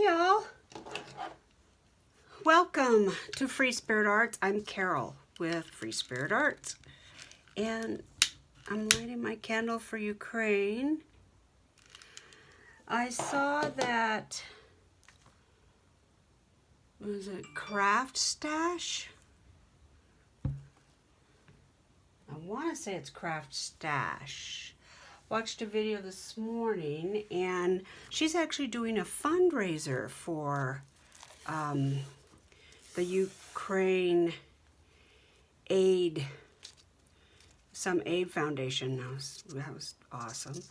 Hey y'all, welcome to Free Spirit Arts. I'm Carol with Free Spirit Arts, and I'm lighting my candle for Ukraine. I saw that, was it Craft Stash? I want to say it's Craft Stash. Watched a video this morning, and she's actually doing a fundraiser for the Ukraine aid, some aid foundation. That was awesome.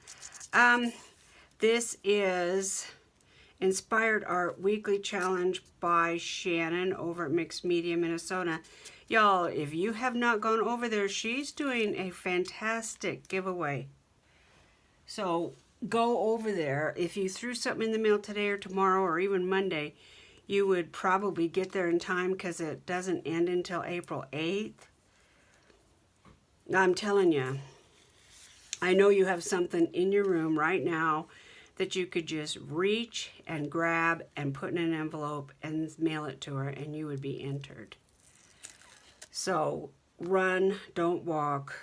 This is Inspired Art Weekly Challenge by Shannon over at Mixed Media, Minnesota. Y'all, if you have not gone over there, she's doing a fantastic giveaway. So go over there. If you threw something in the mail today or tomorrow or even Monday, you would probably get there in time because it doesn't end until April 8th. I'm telling you, I know you have something in your room right now that you could just reach and grab and put in an envelope and mail it to her, and you would be entered. So run, don't walk.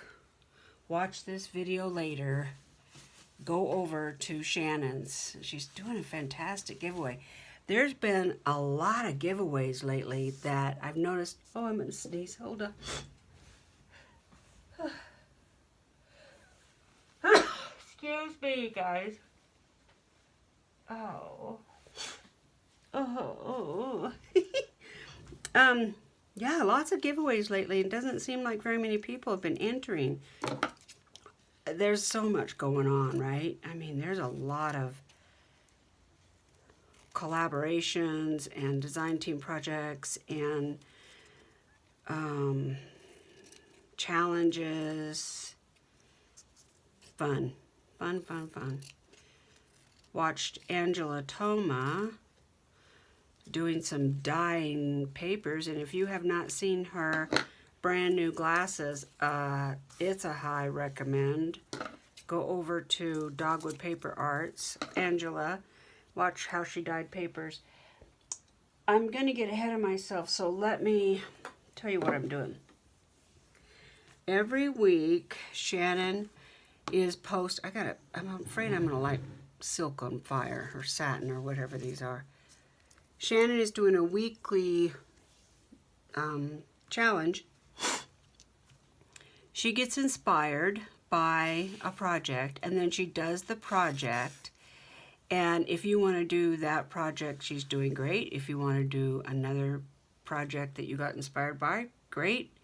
Watch this video later. Go over to Shannon's. She's doing a fantastic giveaway. There's been a lot of giveaways lately that I've noticed. Oh, I'm going to sneeze. Hold on. Excuse me, guys. Oh. Oh. Yeah, lots of giveaways lately. It doesn't seem like very many people have been entering. There's so much going on, right? I mean, there's a lot of collaborations and design team projects and challenges. Fun. Watched Angela Toma doing some dyeing papers, and if you have not seen her brand new glasses, it's a high recommend. Go over to Dogwood Paper Arts, Angela. Watch how she dyed papers. I'm going to get ahead of myself, so let me tell you what I'm doing. Every week, Shannon is I'm afraid I'm going to light silk on fire, or satin, or whatever these are. Shannon is doing a weekly challenge. She gets inspired by a project, and then she does the project. And if you want to do that project, she's doing great. If you want to do another project that you got inspired by, great.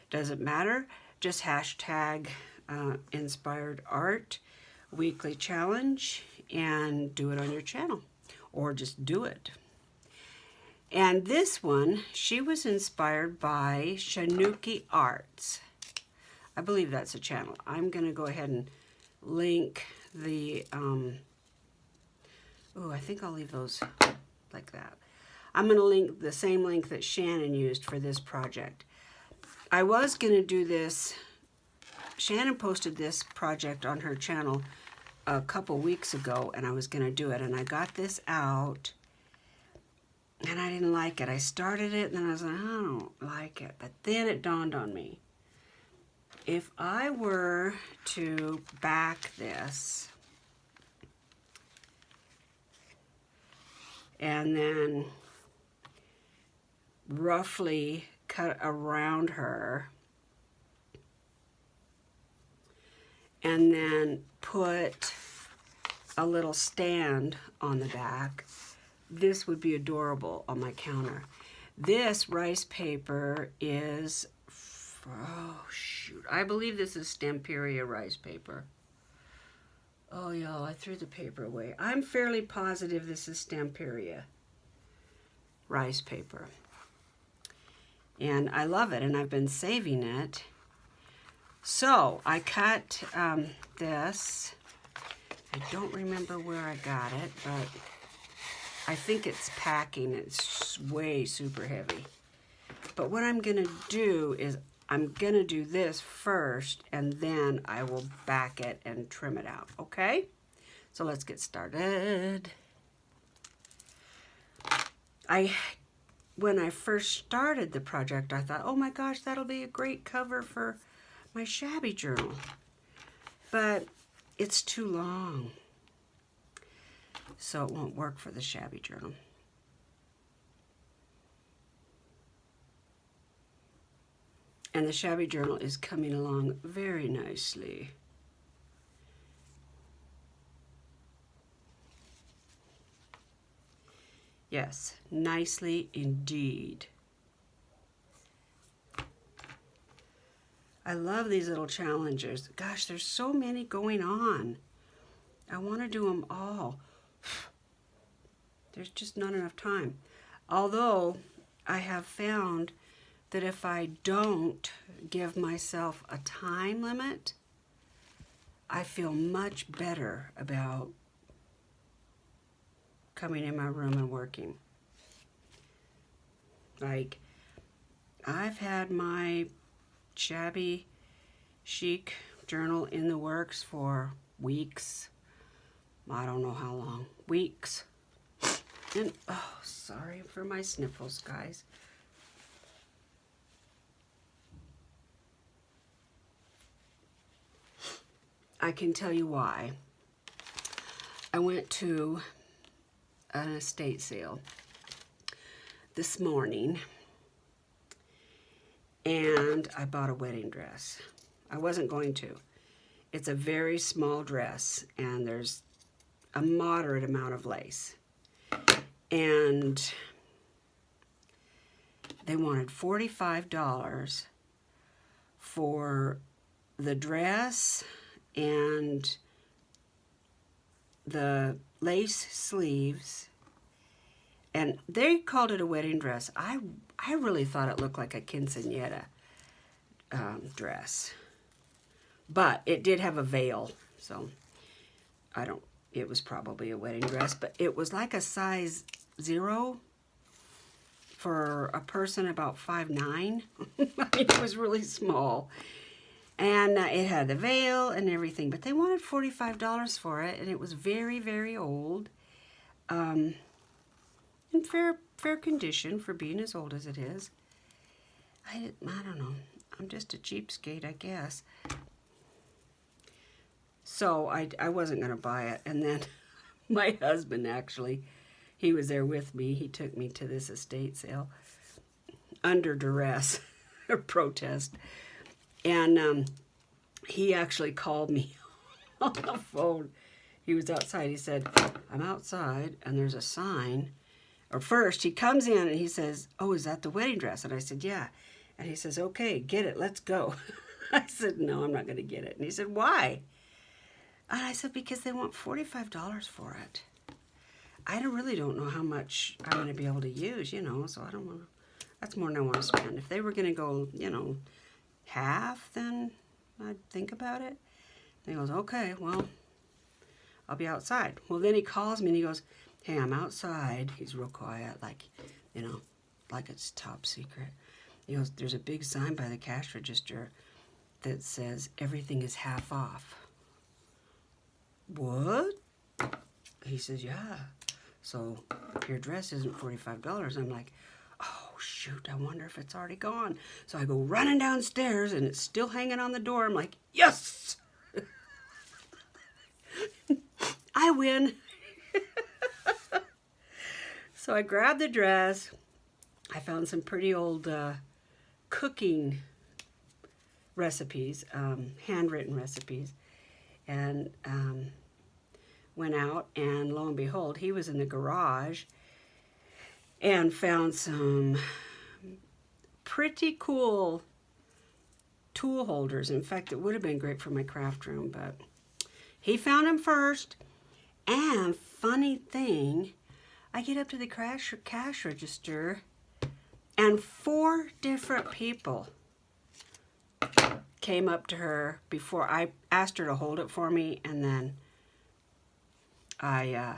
Doesn't matter. Just hashtag Inspired Art Weekly Challenge and do it on your channel, or just do it. And this one, she was inspired by Shanuki Arts. I believe that's a channel. I'm going to go ahead and link the, I think I'll leave those like that. I'm going to link the same link that Shannon used for this project. I was going to do this. Shannon posted this project on her channel a couple weeks ago, and I was going to do it. And I got this out, and I didn't like it. I started it, and then I was like, I don't like it. But then it dawned on me. If I were to back this and then roughly cut around her and then put a little stand on the back, this would be adorable on my counter. This rice paper is, oh shoot, I believe this is Stamperia rice paper. Oh y'all, I threw the paper away. I'm fairly positive this is Stamperia rice paper. And I love it, and I've been saving it. So I cut this. I don't remember where I got it, but I think it's packing. It's way super heavy. But what I'm going to do is I'm going to do this first, and then I will back it and trim it out, okay? So let's get started. When I first started the project, I thought, oh my gosh, that'll be a great cover for my shabby journal. But it's too long, so it won't work for the shabby journal. And the shabby journal is coming along very nicely. Yes, nicely indeed. I love these little challenges. Gosh, there's so many going on. I want to do them all. There's just not enough time. Although I have found that if I don't give myself a time limit, I feel much better about coming in my room and working. Like, I've had my shabby chic journal in the works for weeks. I don't know how long. Weeks. And, oh, sorry for my sniffles, guys. I can tell you why. I went to an estate sale this morning and I bought a wedding dress. I wasn't going to. It's a very small dress and there's a moderate amount of lace. And they wanted $45 for the dress and the lace sleeves, and they called it a wedding dress. I really thought it looked like a quinceañera dress, but it did have a veil, so it was probably a wedding dress, but it was like a size 0 for a person about 5'9". It was really small. And it had the veil and everything, but they wanted $45 for it, and it was very, very old, in fair condition for being as old as it is. I don't know. I'm just a cheapskate, I guess. So I wasn't going to buy it, and then my husband actually, he was there with me. He took me to this estate sale under duress, or protest. And he actually called me on the phone. He was outside. He said, I'm outside and there's a sign. Or first he comes in and he says, oh, is that the wedding dress? And I said, yeah. And he says, okay, get it. Let's go. I said, no, I'm not going to get it. And he said, why? And I said, because they want $45 for it. I really don't know how much I'm going to be able to use, so I don't want to. That's more than I want to spend. If they were going to go, half, then I'd think about it. And he goes, okay, well, I'll be outside. Well, then he calls me and he goes, hey, I'm outside. He's real quiet, like it's top secret. He goes, there's a big sign by the cash register that says everything is half off. What? He says, yeah. So your dress isn't $45. I'm like, oh, shoot, I wonder if it's already gone. So I go running downstairs, and it's still hanging on the door. I'm like, yes! I win. So I grabbed the dress. I found some pretty old cooking recipes, handwritten recipes, and went out, and lo and behold, he was in the garage and found some pretty cool tool holders. In fact, it would have been great for my craft room, but he found them first. And funny thing, I get up to the cash register, and 4 different people came up to her before I asked her to hold it for me, and then I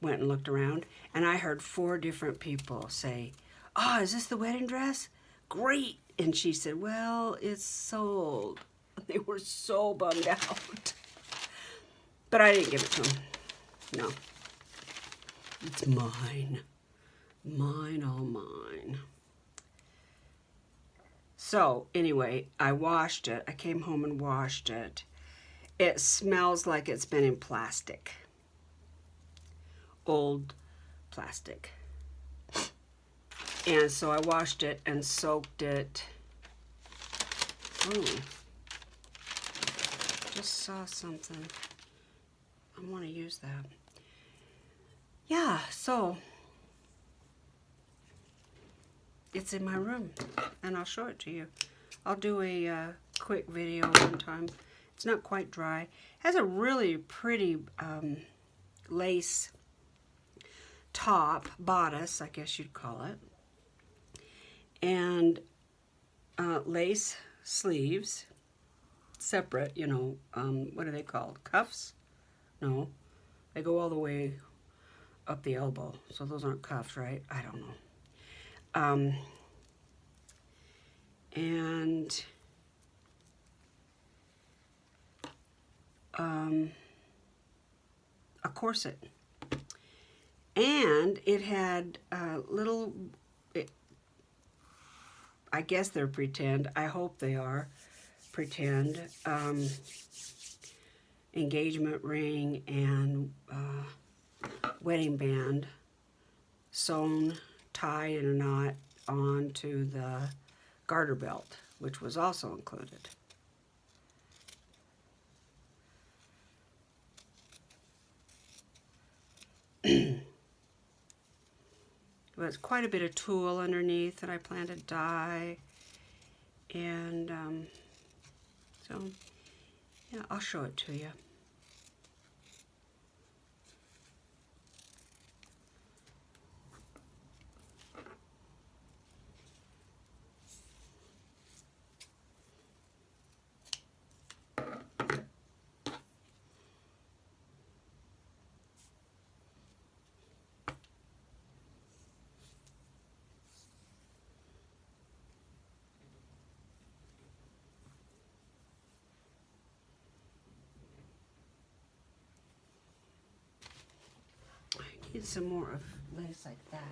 went and looked around, and I heard 4 different people say, oh, is this the wedding dress? Great. And she said, well, it's sold. They were so bummed out. But I didn't give it to them. No. It's mine. Mine, all mine. So anyway, I washed it. I came home and washed it. It smells like it's been in plastic. Old plastic. And so I washed it and soaked it. Ooh. Just saw something. I want to use that. Yeah, so it's in my room and I'll show it to you. I'll do a quick video one time. It's not quite dry. It has a really pretty lace top, bodice, I guess you'd call it. And lace sleeves, separate, you know, what are they called? Cuffs? No, they go all the way up the elbow, so those aren't cuffs, right? I don't know. And a corset. And it had little, I guess they're pretend, I hope they are pretend, engagement ring and wedding band sewn, tied in a knot onto the garter belt, which was also included. There's quite a bit of tulle underneath that I plan to dye, and so yeah, I'll show it to you. Need some more of lace like that.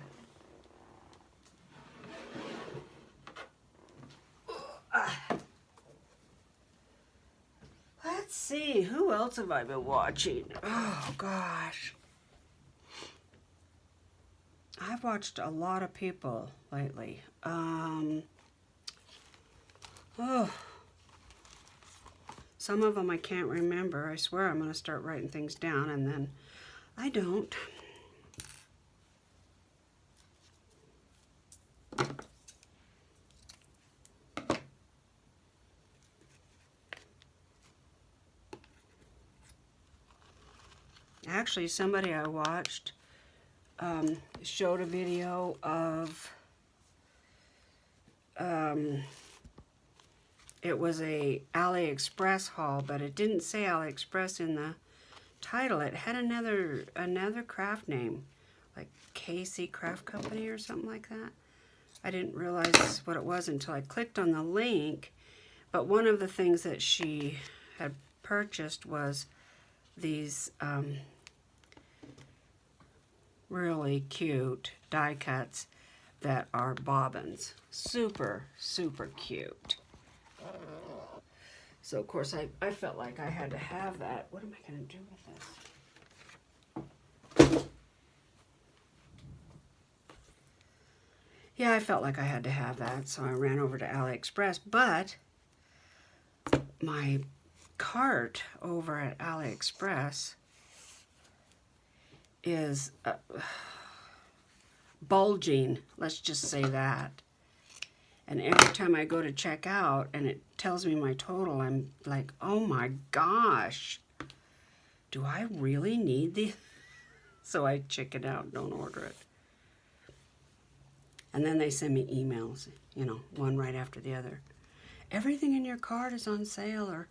Let's see, who else have I been watching? Oh gosh. I've watched a lot of people lately. Some of them I can't remember. I swear I'm going to start writing things down and then I don't. Actually, somebody I watched showed a video of, it was a AliExpress haul, but it didn't say AliExpress in the title. It had another craft name, like Casey Craft Company or something like that. I didn't realize what it was until I clicked on the link, but one of the things that she had purchased was these really cute die cuts that are bobbins. Super, super cute. So of course I felt like I had to have that. What am I going to do with this? Yeah, I felt like I had to have that, so I ran over to AliExpress, but my cart over at AliExpress is bulging, let's just say that. And every time I go to check out and it tells me my total, I'm like, oh my gosh, do I really need these? So I chicken out, don't order it. And then they send me emails, you know, one right after the other. Everything in your cart is on sale, or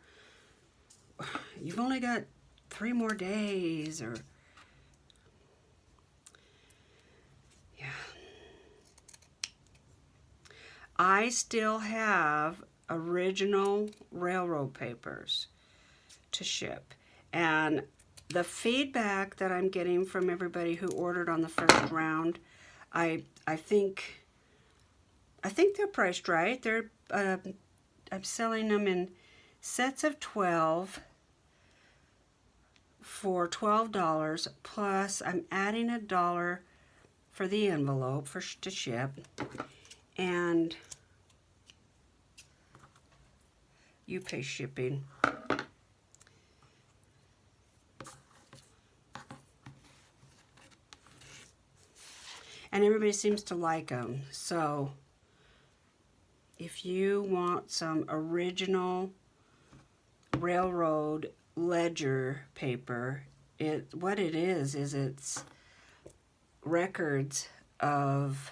you've only got 3 more days, or yeah. I still have original railroad papers to ship, and the feedback that I'm getting from everybody who ordered on the first round, I think they're priced right. They're I'm selling them in sets of 12 for $12, plus I'm adding $1 for the envelope to ship, and you pay shipping. And everybody seems to like them. So if you want some original railroad ledger paper, what it is it's records of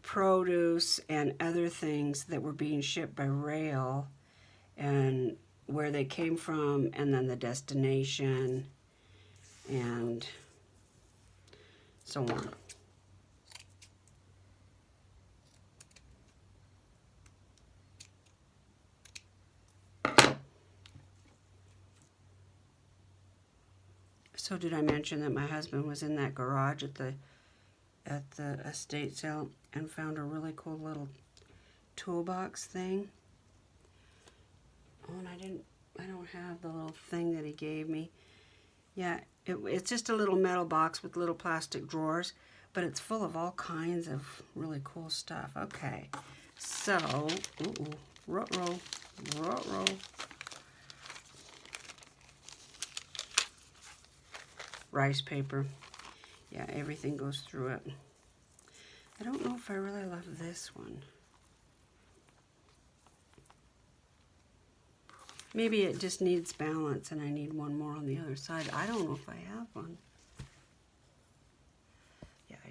produce and other things that were being shipped by rail, and where they came from, and then the destination, and so on. So did I mention that my husband was in that garage at the estate sale and found a really cool little toolbox thing? Oh, and I don't have the little thing that he gave me. Yeah, it's just a little metal box with little plastic drawers, but it's full of all kinds of really cool stuff. Okay, so, ruh-roh. Rice paper. Yeah, everything goes through it. I don't know if I really love this one. Maybe it just needs balance and I need one more on the other side. I don't know if I have one. Yeah, I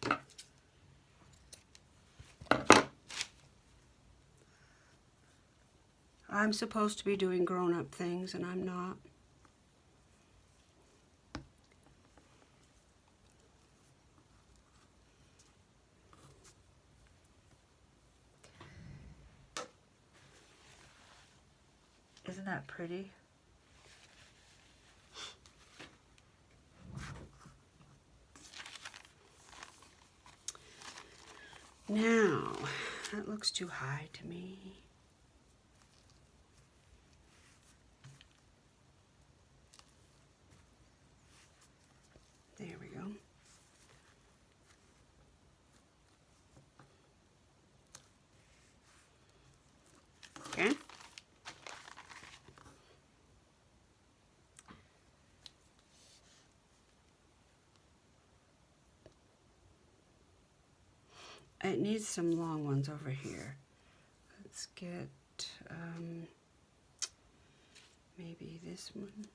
do. I'm supposed to be doing grown-up things and I'm not. Isn't that pretty? Now, that looks too high to me. There we go. Okay. It needs some long ones over here. Let's get maybe this one.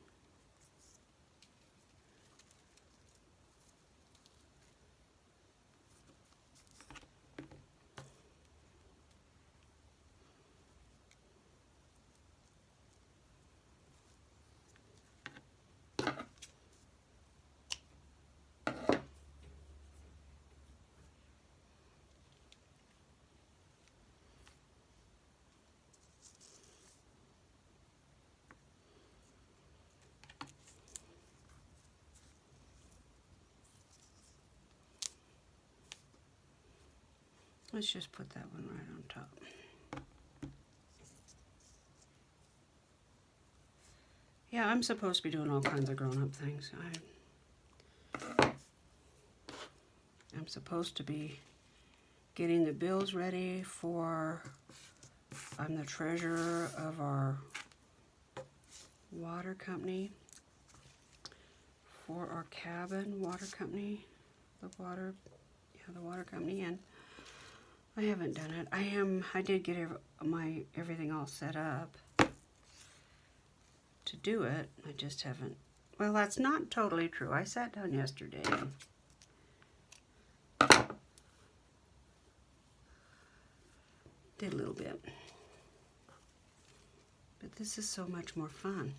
Let's just put that one right on top. Yeah, I'm supposed to be doing all kinds of grown-up things. I'm supposed to be getting the bills ready for, I'm the treasurer of our water company, for our cabin water company, the water company, and I haven't done it. I did get everything all set up to do it. I just haven't. Well, that's not totally true. I sat down yesterday and did a little bit. But this is so much more fun.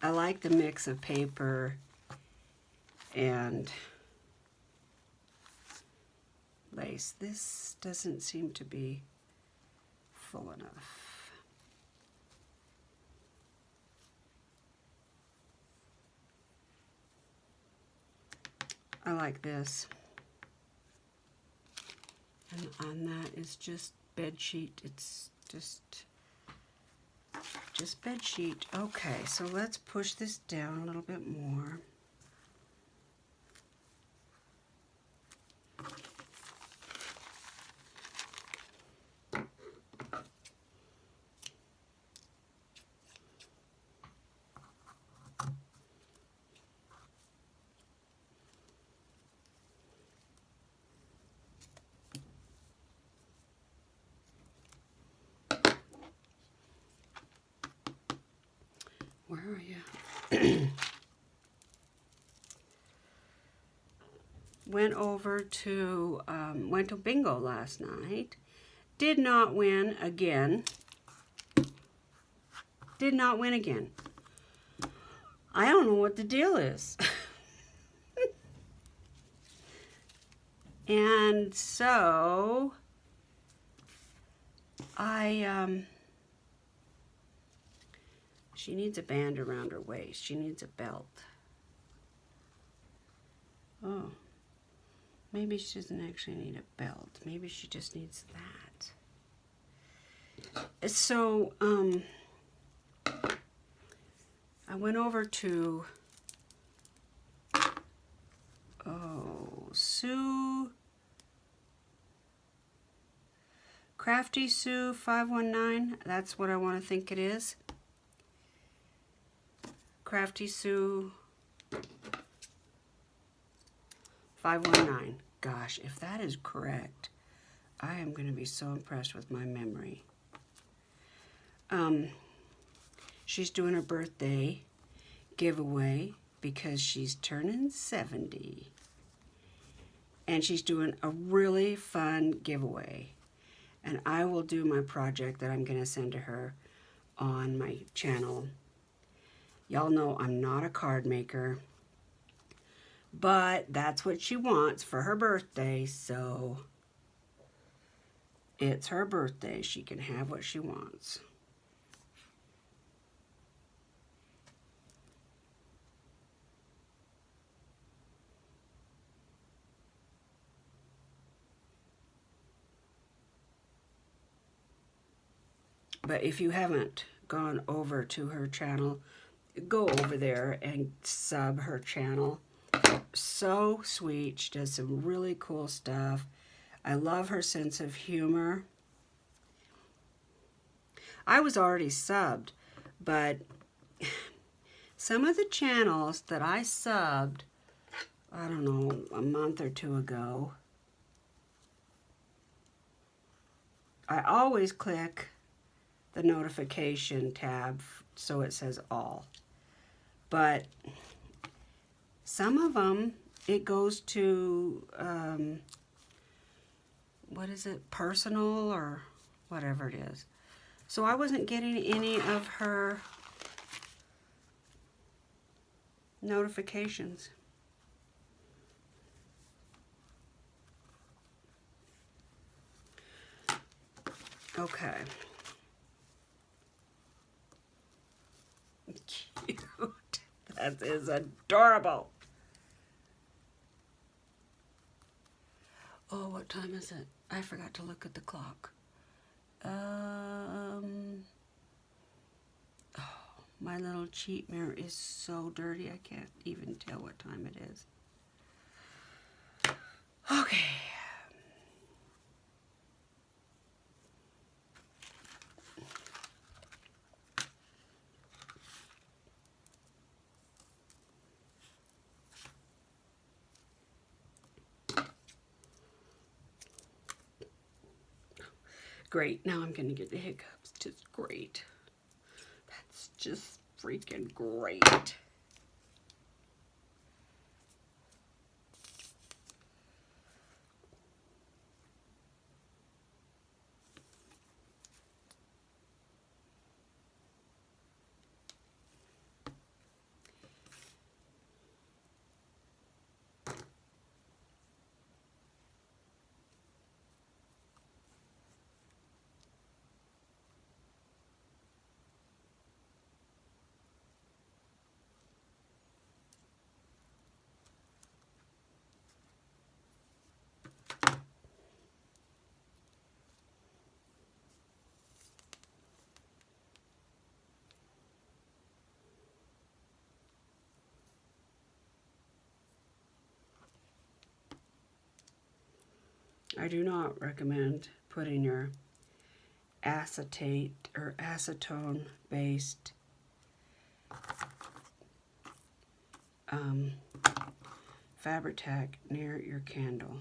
I like the mix of paper and lace. This doesn't seem to be full enough. I like this. And on that is just bed sheet. It's just bed sheet. Okay, so let's push this down a little bit more. Where are you? Went to bingo last night. Did not win again. Did not win again. I don't know what the deal is. And so she needs a band around her waist. She needs a belt. Oh, maybe she doesn't actually need a belt. Maybe she just needs that. So, I went over to, Crafty Sue 519. That's what I want to think it is. Crafty Sue 519. Gosh, if that is correct, I am going to be so impressed with my memory. She's doing a birthday giveaway because she's turning 70. And she's doing a really fun giveaway. And I will do my project that I'm going to send to her on my channel. Y'all know I'm not a card maker, but that's what she wants for her birthday, so it's her birthday. She can have what she wants. But if you haven't gone over to her channel, go over there and sub her channel. So sweet. She does some really cool stuff. I love her sense of humor. I was already subbed, but some of the channels that I subbed, I don't know, a month or two ago, I always click the notification tab so it says all. But some of them, it goes to, what is it, personal or whatever it is. So I wasn't getting any of her notifications. Okay. Cute. That is adorable. Oh, what time is it? I forgot to look at the clock. Oh, my little cheat mirror is so dirty I can't even tell what time it is. Okay. Great. Now I'm going to get the hiccups. Just great. That's just freaking great. I do not recommend putting your acetate or acetone based Fabri-Tac near your candle.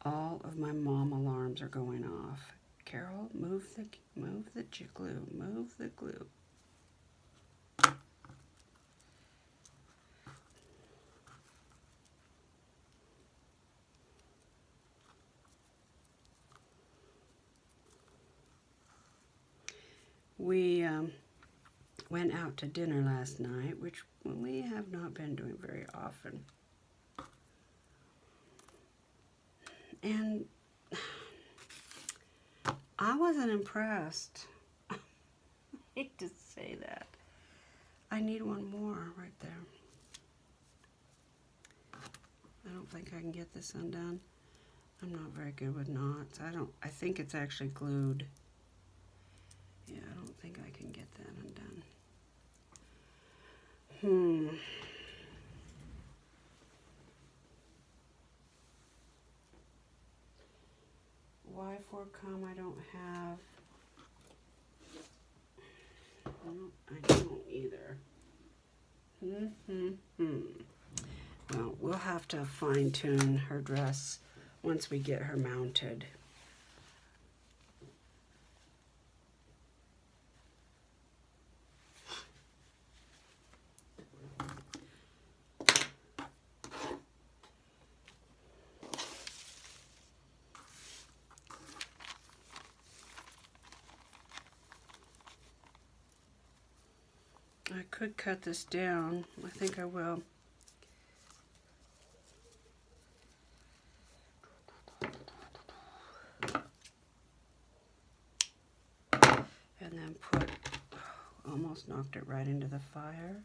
All of my mom alarms are going off. Carol, move the glue, move the glue. We went out to dinner last night, which we have not been doing very often. And I wasn't impressed. I hate to say that. I need one more right there. I don't think I can get this undone. I'm not very good with knots. I think it's actually glued. Yeah, I don't think I can get that undone. Why for come I don't have. No, I don't either. Well, we'll have to fine tune her dress once we get her mounted. I could cut this down. I think I will. And then put, almost knocked it right into the fire.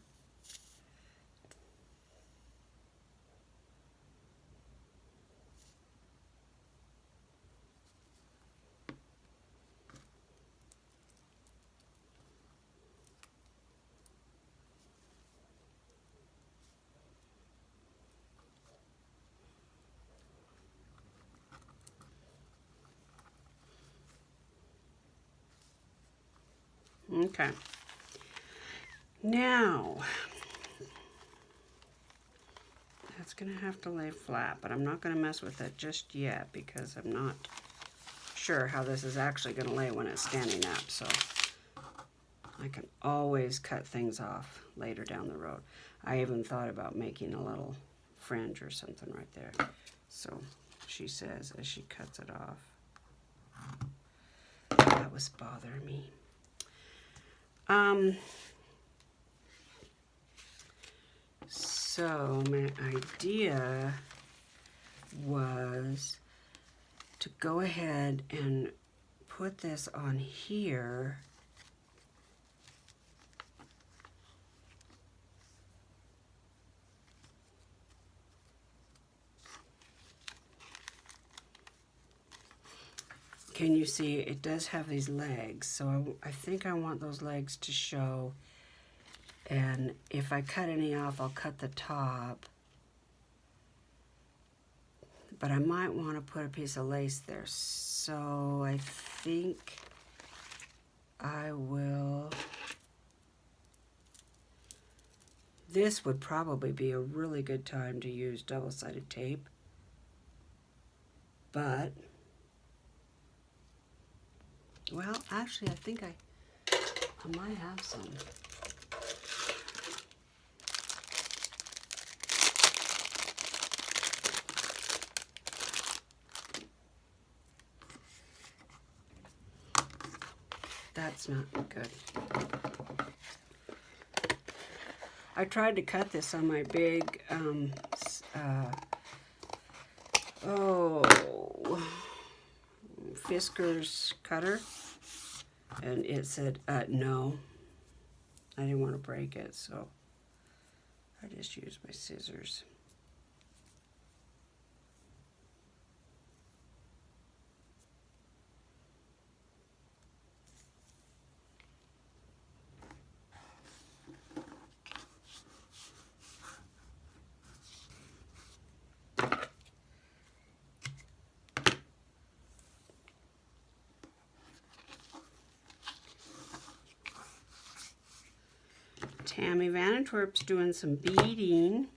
Okay. Now, that's going to have to lay flat, but I'm not going to mess with it just yet because I'm not sure how this is actually going to lay when it's standing up. So I can always cut things off later down the road. I even thought about making a little fringe or something right there. So she says as she cuts it off. That was bothering me. So my idea was to go ahead and put this on here. Can you see it does have these legs? So I think I want those legs to show. And if I cut any off, I'll cut the top. But I might want to put a piece of lace there. So I think I will. This would probably be a really good time to use double-sided tape. But, well, actually, I think I might have some. That's not good. I tried to cut this on my big, Fisker's cutter, and it said, no. I didn't want to break it, so I just used my scissors. Tammy Vanantwerp's doing some beading.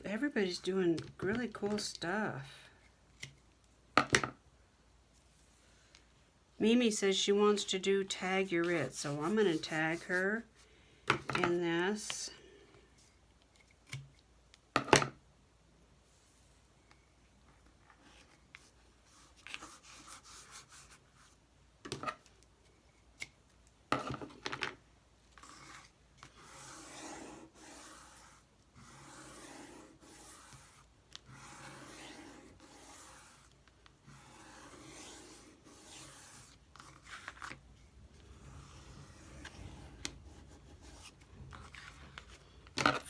Everybody's doing really cool stuff. Mimi says she wants to do Tag Your It, so I'm going to tag her in this.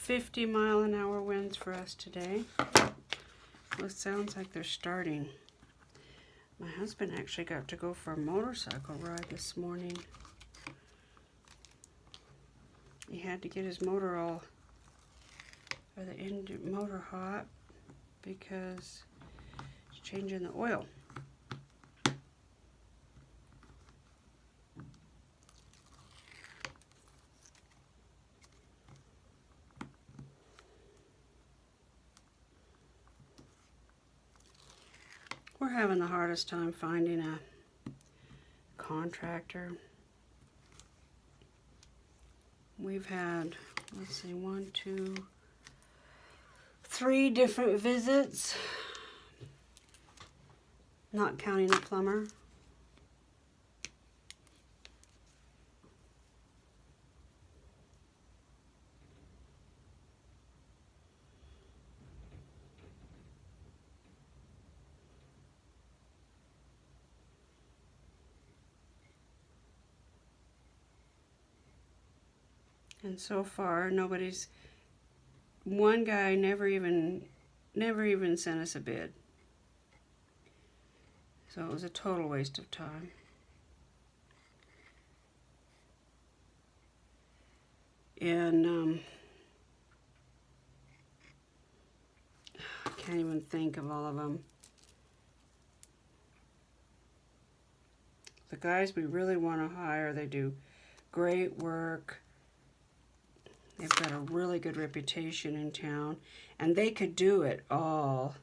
$50-mile-an-hour winds for us today. Well, it sounds like they're starting. My husband actually got to go for a motorcycle ride this morning. He had to get his motor motor hot because he's changing the oil. We're having the hardest time finding a contractor. We've had, let's see, 1, 2, 3 different visits, not counting a plumber. And so far, one guy never even sent us a bid. So it was a total waste of time. And I can't even think of all of them. The guys we really want to hire, they do great work. They've got a really good reputation in town, and they could do it all.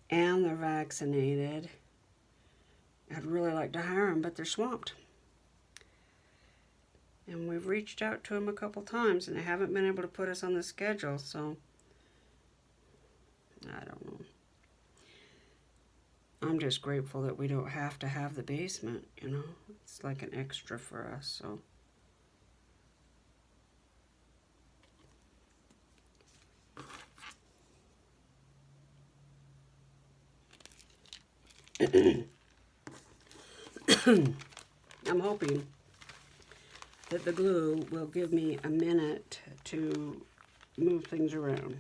And they're vaccinated. I'd really like to hire them, but they're swamped. And we've reached out to them a couple times, and they haven't been able to put us on the schedule, so I don't know. I'm just grateful that we don't have to have the basement, you know. It's like an extra for us, so. I'm hoping that the glue will give me a minute to move things around.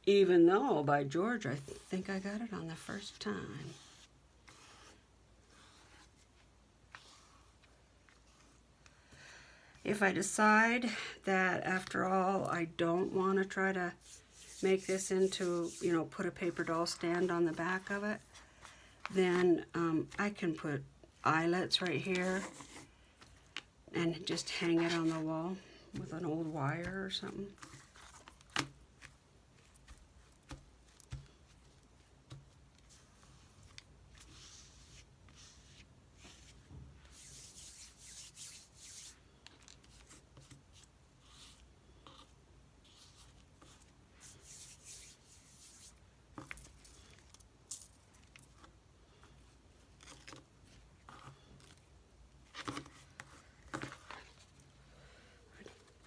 Even though, by George, I think I got it on the first time. If I decide that, after all, I don't want to try to make this into, you know, put a paper doll stand on the back of it, then I can put eyelets right here and just hang it on the wall with an old wire or something.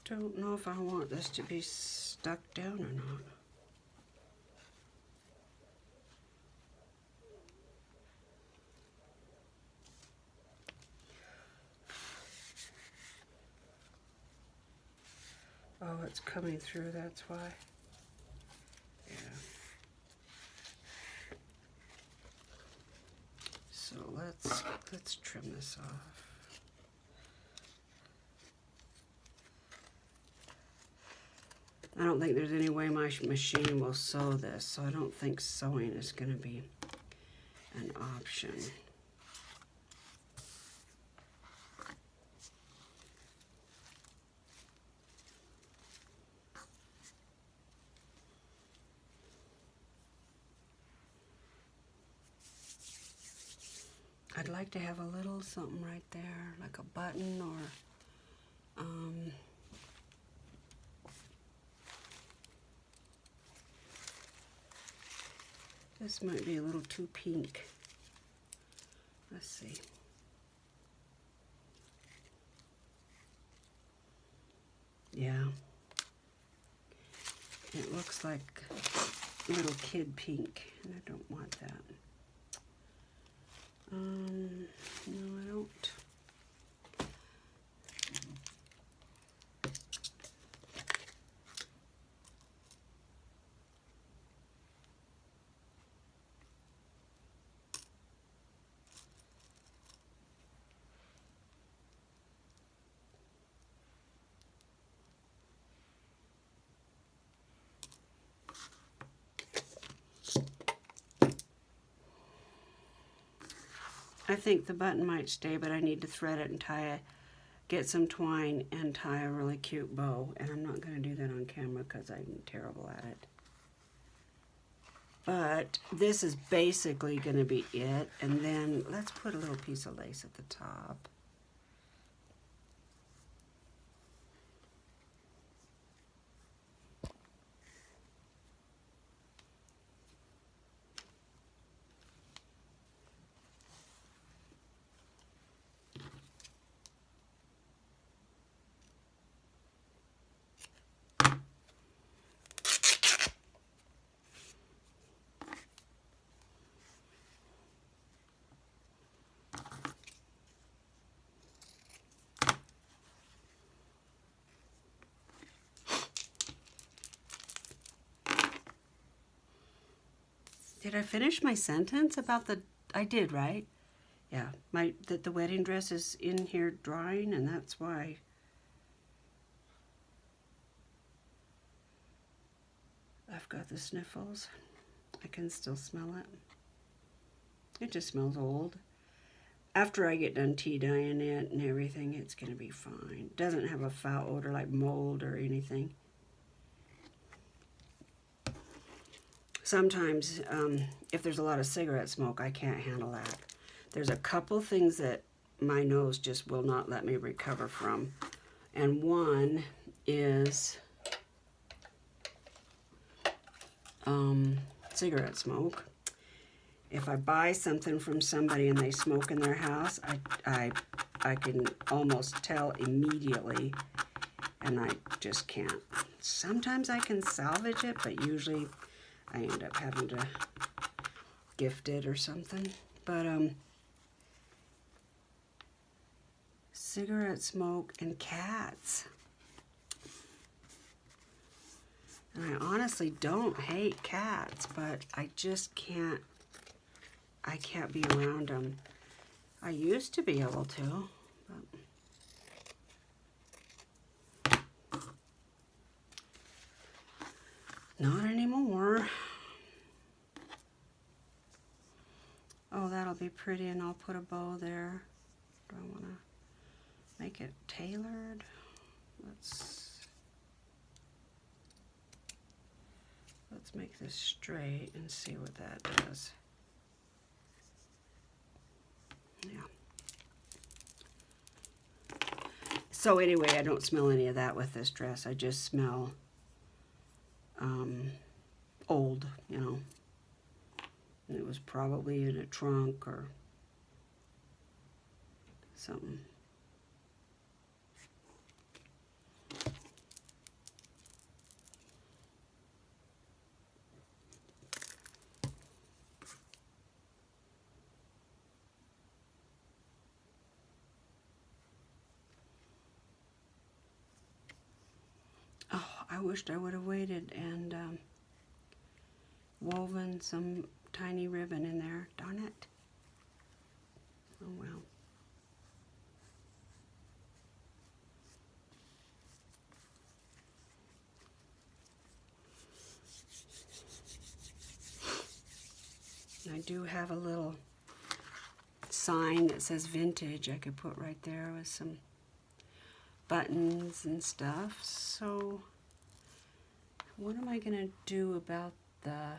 Don't know if I want this to be stuck down or not. Oh, it's coming through, that's why. Yeah. So let's trim this off. I don't think there's any way my machine will sew this, so I don't think sewing is going to be an option. I'd like to have a little something right there, like a button or this might be a little too pink. Let's see. Yeah. It looks like little kid pink, and I don't want that. No, I don't. I think the button might stay, but I need to thread it and tie it, get some twine and tie a really cute bow. And I'm not going to do that on camera because I'm terrible at it. But this is basically going to be it. And then let's put a little piece of lace at the top. Did I finish my sentence about the, I did, right? Yeah, that the wedding dress is in here drying, and that's why. I've got the sniffles. I can still smell it. It just smells old. After I get done tea dyeing it and everything, it's gonna be fine. It doesn't have a foul odor like mold or anything. Sometimes, if there's a lot of cigarette smoke, I can't handle that. There's a couple things that my nose just will not let me recover from. And one is cigarette smoke. If I buy something from somebody and they smoke in their house, I can almost tell immediately, and I just can't. Sometimes I can salvage it, but usually I end up having to gift it or something. But cigarette smoke and cats. And I honestly don't hate cats, but I just can't, I can't be around them. I used to be able to, but not anymore. Oh, that'll be pretty, and I'll put a bow there. Do I want to make it tailored? Let's make this straight and see what that does. Yeah. So anyway, I don't smell any of that with this dress. I just smell old, you know. And it was probably in a trunk or something. Oh, I wished I would have waited and woven some tiny ribbon in there. Darn it. Oh well. do have a little sign that says vintage I could put right there with some buttons and stuff. So what am I going to do about the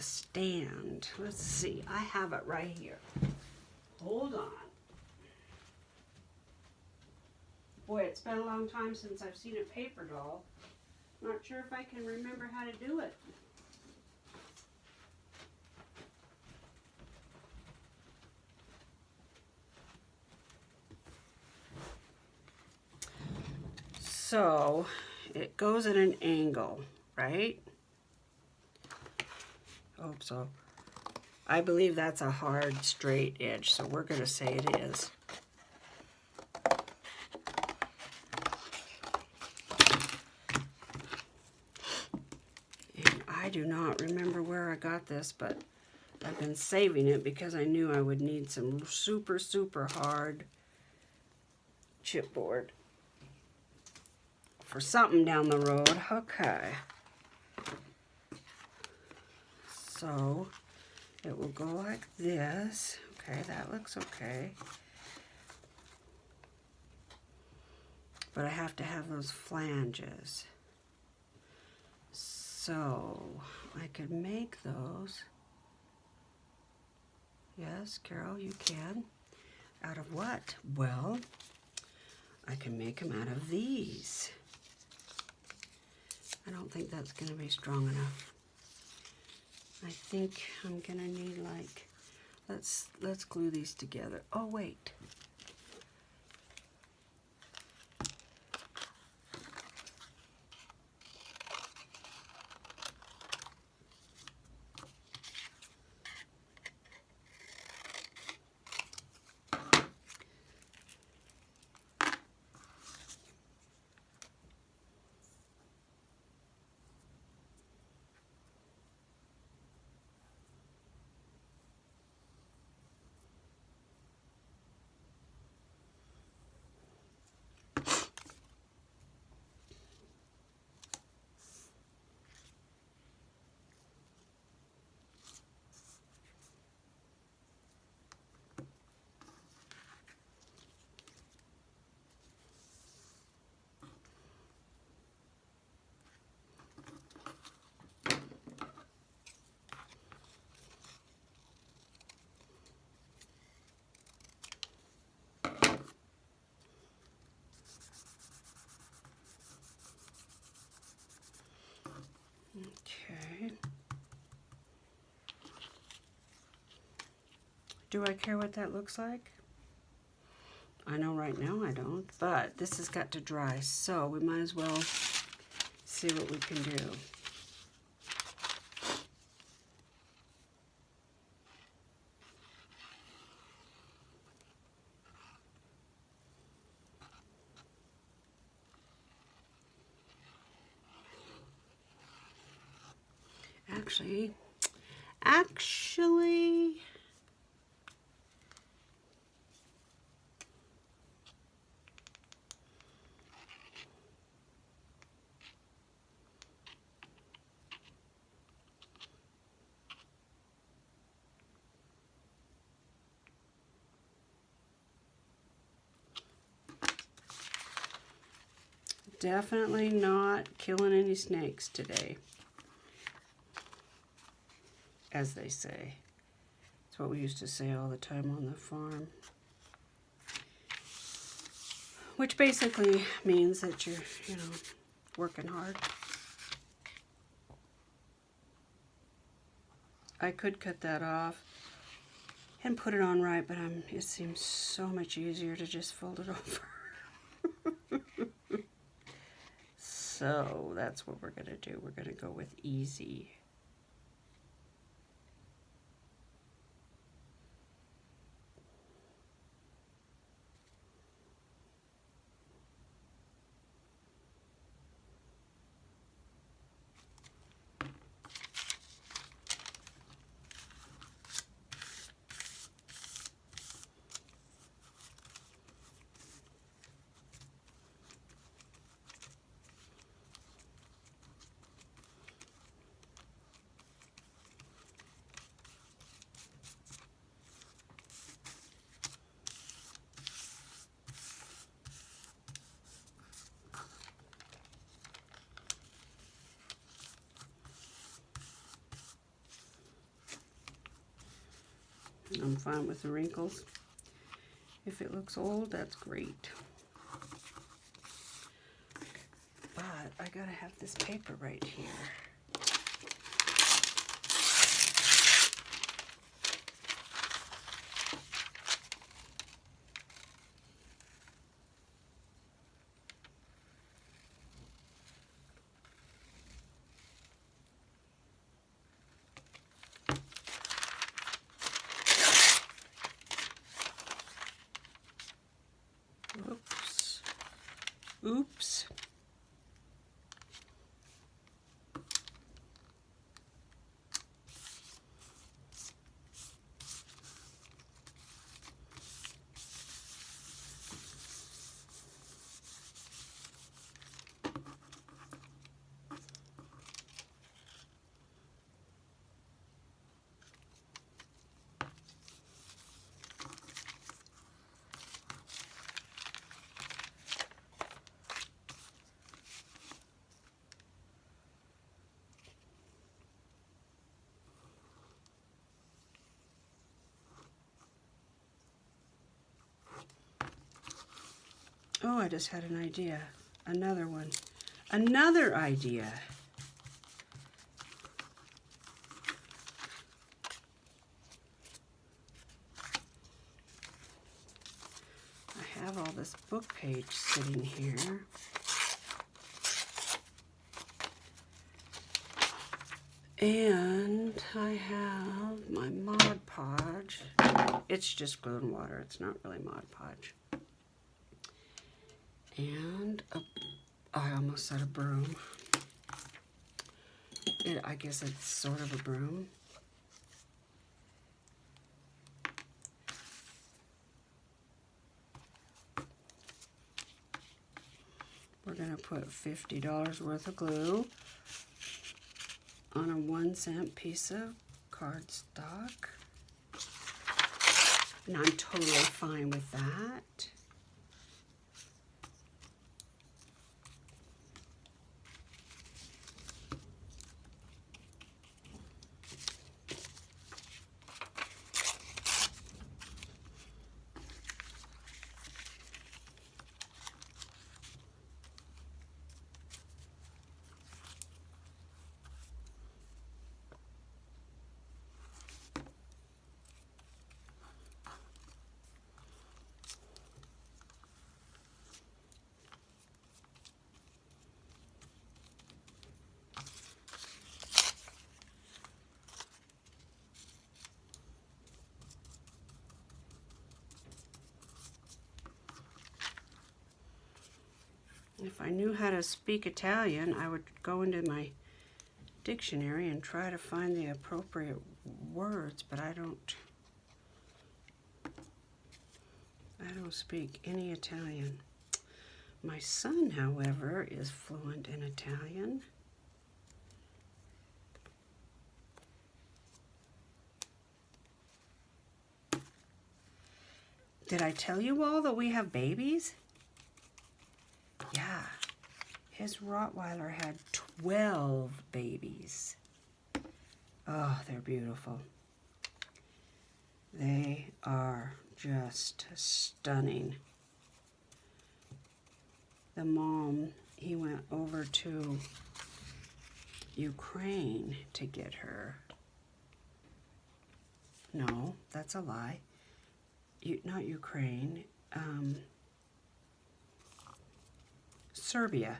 stand? Let's see. I have it right here. Hold on. Boy, it's been a long time since I've seen a paper doll. Not sure if I can remember how to do it. So it goes at an angle, right? Oh, so I believe that's a hard straight edge, so we're going to say it is. And I do not remember where I got this, but I've been saving it because I knew I would need some super, super hard chipboard for something down the road. Okay. So it will go like this. Okay, that looks okay. But I have to have those flanges. So I could make those. Yes, Carol, you can. Out of what? Well, I can make them out of these. I don't think that's going to be strong enough. I think I'm going to need like, let's glue these together. Oh, wait. Okay. Do I care what that looks like? I know right now I don't, but this has got to dry, so we might as well see what we can do. Actually, definitely not killing any snakes today, as they say. That's what we used to say all the time on the farm. Which basically means that you're, working hard. I could cut that off and put it on right, but it seems so much easier to just fold it over. So that's what we're going to do. We're going to go with easy. I'm fine with the wrinkles. If it looks old, that's great. But I gotta have this paper right here. Oops. Oops. Oh, I just had an idea. Another one. Another idea. I have all this book page sitting here. And I have my Mod Podge. It's just glue and water. It's not really Mod Podge. And I almost said a broom. I guess it's sort of a broom. We're going to put $50 worth of glue on a 1-cent piece of cardstock. And I'm totally fine with that. If I knew how to speak Italian, I would go into my dictionary and try to find the appropriate words, but I don't speak any Italian. My son, however, is fluent in Italian. Did I tell you all that we have babies? Yeah, his Rottweiler had 12 babies. Oh, they're beautiful. They are just stunning. The mom, he went over to Ukraine to get her. No, that's a lie. Not Ukraine. Serbia.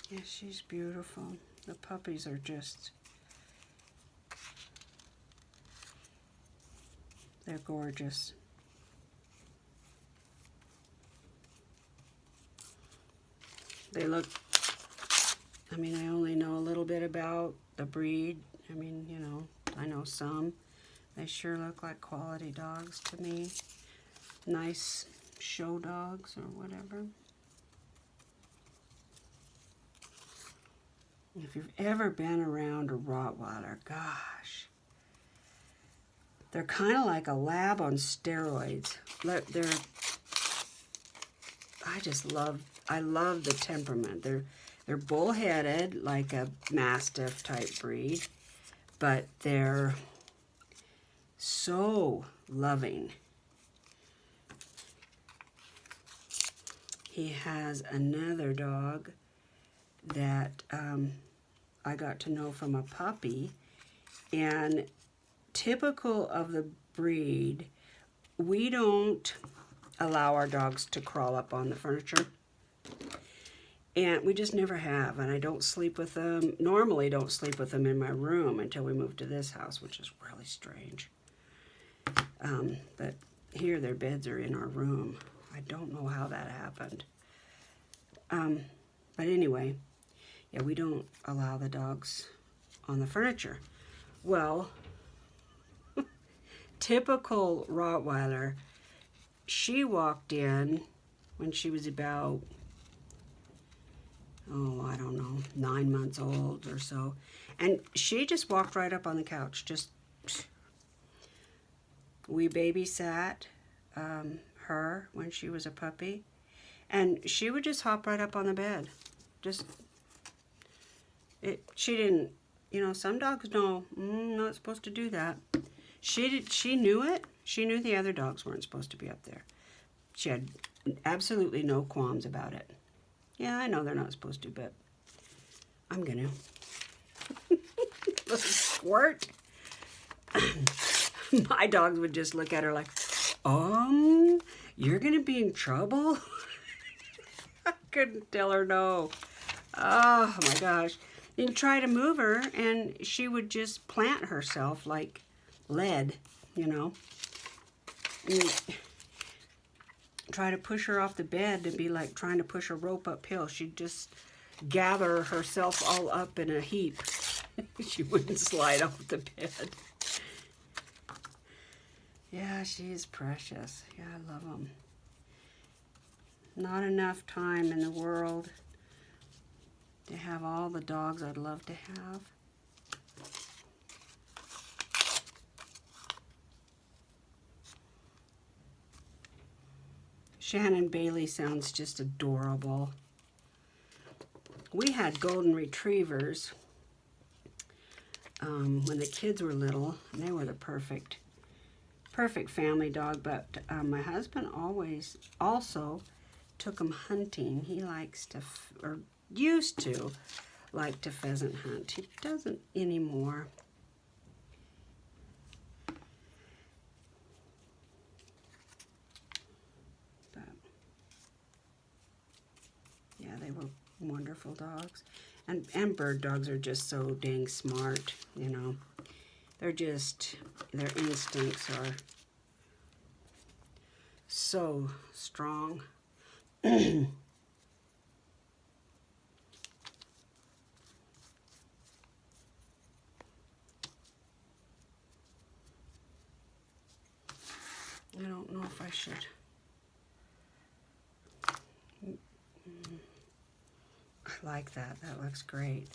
Yeah, she's beautiful. The puppies are just, they're gorgeous. They look, I mean, I only know a little bit about the breed. I mean, you know, I know some. They sure look like quality dogs to me. Nice show dogs or whatever. If you've ever been around a Rottweiler, gosh. They're kind of like a lab on steroids. I just love I love the temperament. They're bullheaded, like a Mastiff type breed, but they're so loving. He has another dog that I got to know from a puppy, and typical of the breed, we don't allow our dogs to crawl up on the furniture, and we just never have. And I don't sleep with them, normally don't sleep with them in my room until we move to this house, which is really strange. But here their beds are in our room. I don't know how that happened. But anyway, yeah, we don't allow the dogs on the furniture. Well, typical Rottweiler, she walked in when she was about, oh, I don't know, 9 months old or so. And she just walked right up on the couch. We babysat her when she was a puppy. And she would just hop right up on the bed. She didn't, you know, some dogs know, not supposed to do that. She knew it. She knew the other dogs weren't supposed to be up there. She had absolutely no qualms about it. Yeah, I know they're not supposed to, but I'm gonna. Little squirt. My dogs would just look at her like, you're gonna be in trouble? I couldn't tell her no. Oh my gosh. You'd try to move her and she would just plant herself like lead, you know. And try to push her off the bed and be like trying to push a rope uphill. She'd just gather herself all up in a heap. She wouldn't slide off the bed. Yeah, she's precious. Yeah, I love them. Not enough time in the world to have all the dogs I'd love to have. Shannon Bailey sounds just adorable. We had golden retrievers when the kids were little, and they were the perfect family dog, but my husband also took them hunting. He likes to, or used to, like to pheasant hunt. He doesn't anymore. But yeah, they were wonderful dogs. And bird dogs are just so dang smart, you know. Their instincts are so strong. I don't know if I should. I like that. That looks great.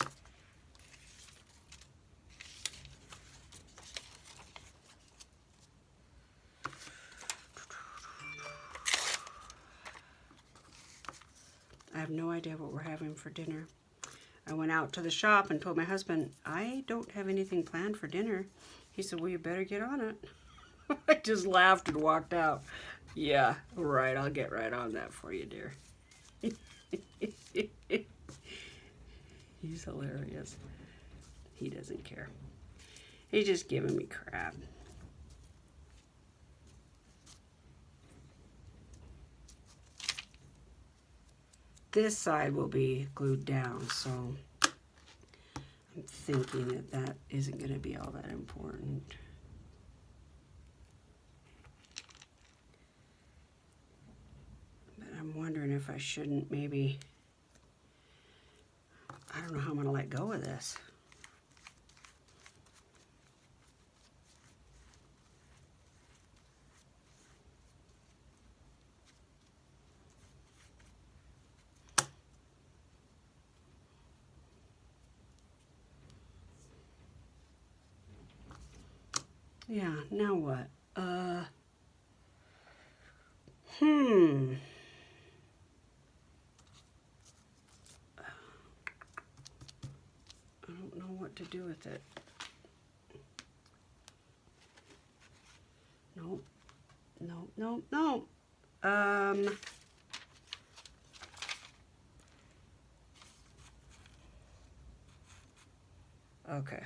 I have no idea what we're having for dinner. I went out to the shop and told my husband, I don't have anything planned for dinner. He said, well, you better get on it. I just laughed and walked out. Yeah, right, I'll get right on that for you, dear. He's hilarious. He doesn't care. He's just giving me crap. This side will be glued down, so I'm thinking that isn't going to be all that important. But I'm wondering if I shouldn't maybe, I don't know how I'm going to let go of this. Yeah, now what? what to do with it. Nope. Nope, nope, nope. Okay.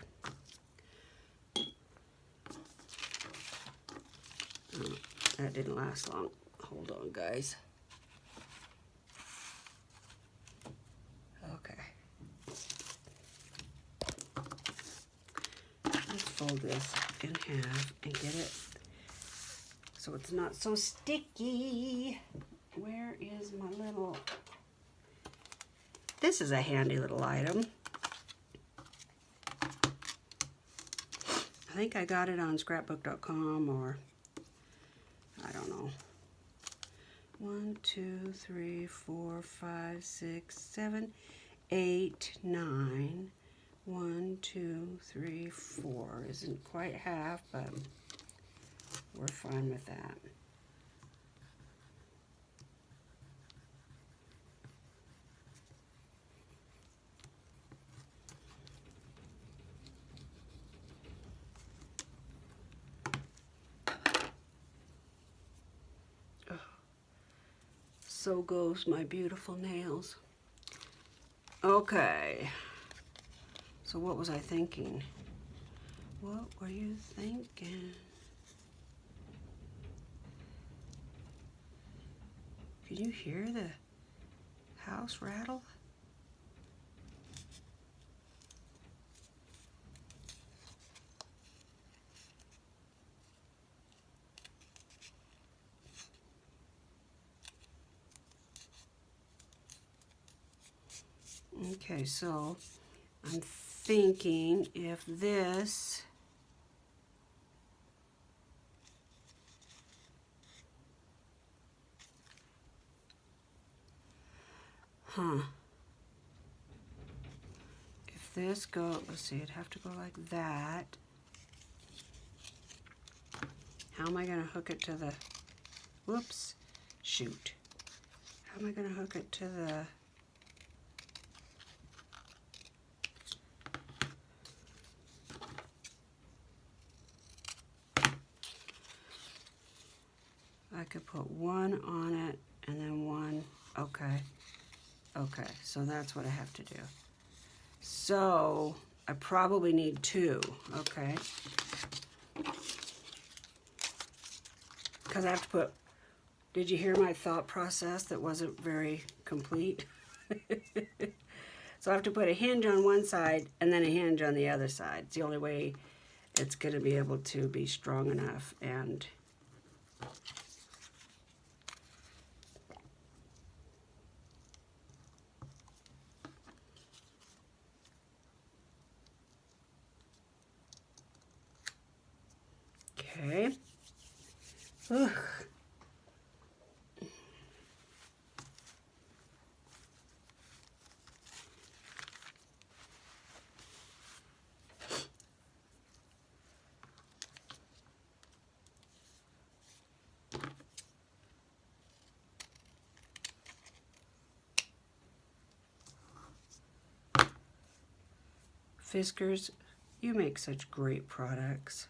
Oh, that didn't last long. Hold on, guys. Okay. Let's fold this in half and get it so it's not so sticky. Where is my little... This is a handy little item. I think I got it on scrapbook.com or I don't know. 1, 2, 3, 4, 5, 6, 7, 8, 9. 1, 2, 3, 4. Isn't quite half, but we're fine with that. So goes my beautiful nails. Okay. So what was I thinking? What were you thinking? Can you hear the house rattle? Okay, so I'm thinking if this if this go, let's see, it'd have to go like that. How am I going to hook it to the, whoops, shoot. How am I going to hook it to the, I could put one on it and then one, okay. Okay, so that's what I have to do. So I probably need two, okay? Because I have to put, did you hear my thought process that wasn't very complete? So I have to put a hinge on one side and then a hinge on the other side. It's the only way it's going to be able to be strong enough. And okay. Ugh. Fiskars, you make such great products.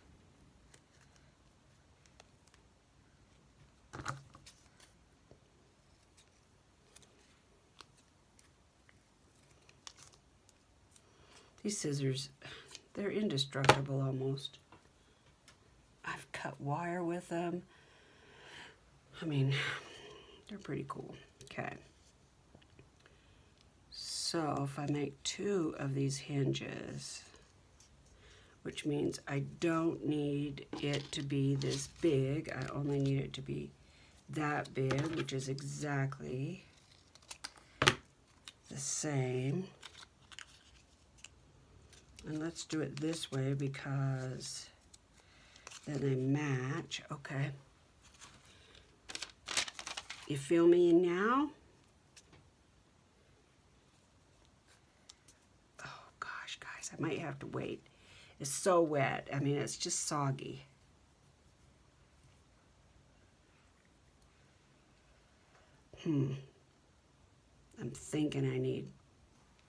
These scissors, they're indestructible almost. I've cut wire with them. I mean, they're pretty cool. Okay. So if I make two of these hinges, which means I don't need it to be this big, I only need it to be that big, which is exactly the same. And let's do it this way because then they match. Okay. You feel me now? Oh gosh, guys, I might have to wait. It's so wet. I mean, it's just soggy. I'm thinking I need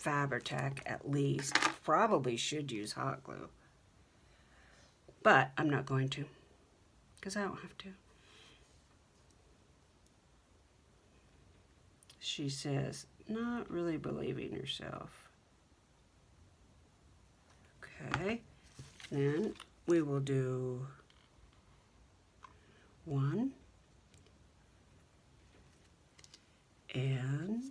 Fabri-Tac at least. Probably should use hot glue. But I'm not going to, because I don't have to. She says, not really believing herself. Okay, then we will do 1 and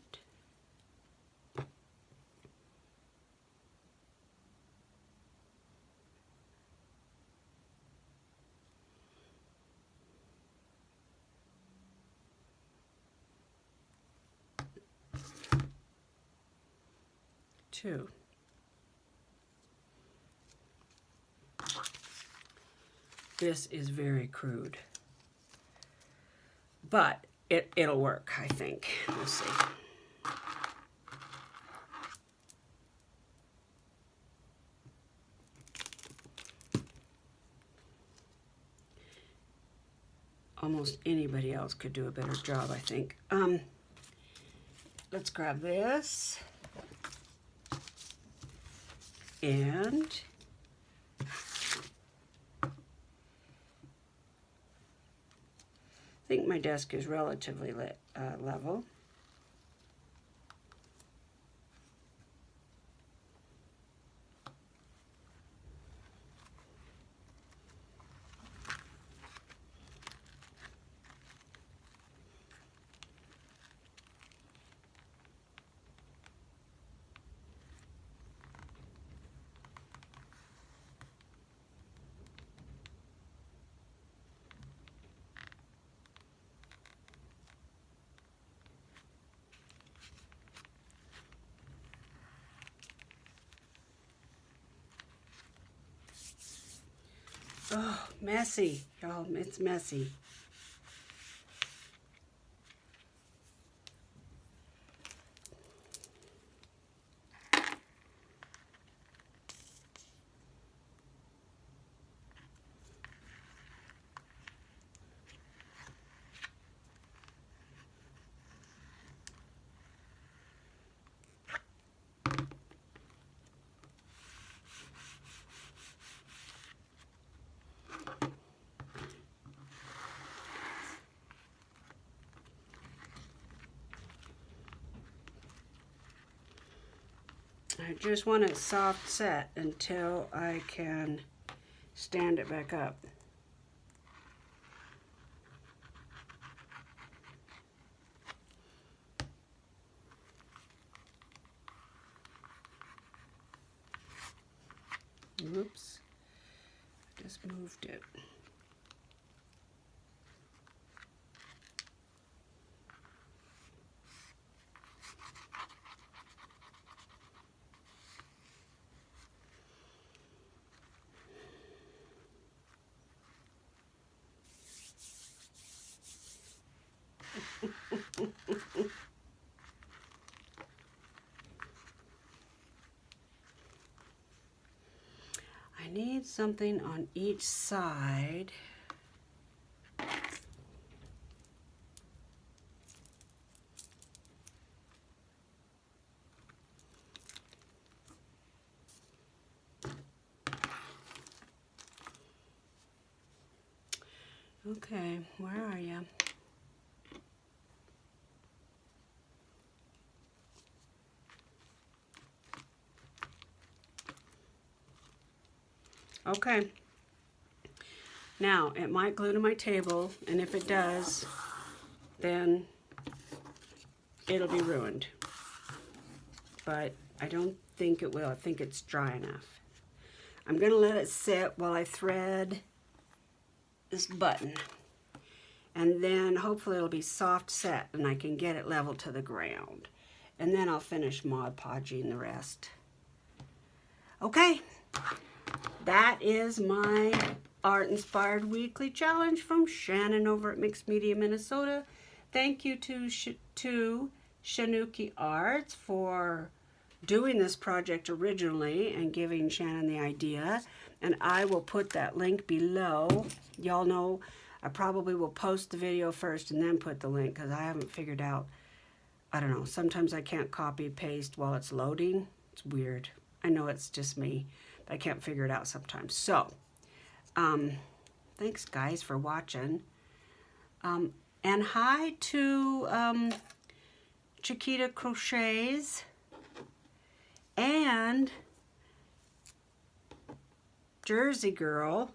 2. This is very crude, but it'll work, I think. We'll see. Almost anybody else could do a better job, I think. Let's grab this. And I think my desk is relatively level. Oh, messy, y'all, it's messy. I just want it soft set until I can stand it back up. Oops, I just moved it. I need something on each side. Okay, where are you? Okay. Now, it might glue to my table, and if it does, then it'll be ruined. But I don't think it will. I think it's dry enough. I'm going to let it sit while I thread this button. And then hopefully it'll be soft set and I can get it level to the ground. And then I'll finish Mod Podging the rest. Okay. That is my art-inspired weekly challenge from Shannon over at Mixed Media, Minnesota. Thank you to Shanuki Arts for doing this project originally and giving Shannon the idea. And I will put that link below. Y'all know I probably will post the video first and then put the link because I haven't figured out I don't know, sometimes I can't copy paste while it's loading. It's weird. I know it's just me, but I can't figure it out sometimes. So, thanks guys for watching. And hi to Chiquita Crochets and Jersey Girl.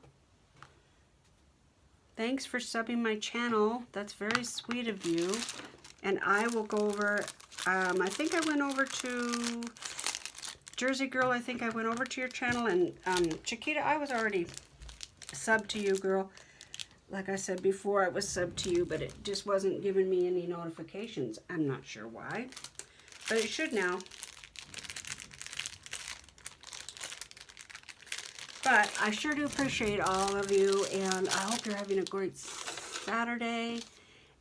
Thanks for subbing my channel. That's very sweet of you. And I will go over, I think I went over to Jersey Girl. I think I went over to your channel. And Chiquita, I was already subbed to you, girl. Like I said before, I was subbed to you, but it just wasn't giving me any notifications. I'm not sure why, but it should now. But I sure do appreciate all of you, and I hope you're having a great Saturday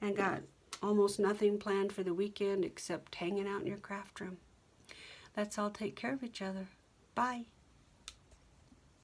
and got almost nothing planned for the weekend except hanging out in your craft room. Let's all take care of each other. Bye.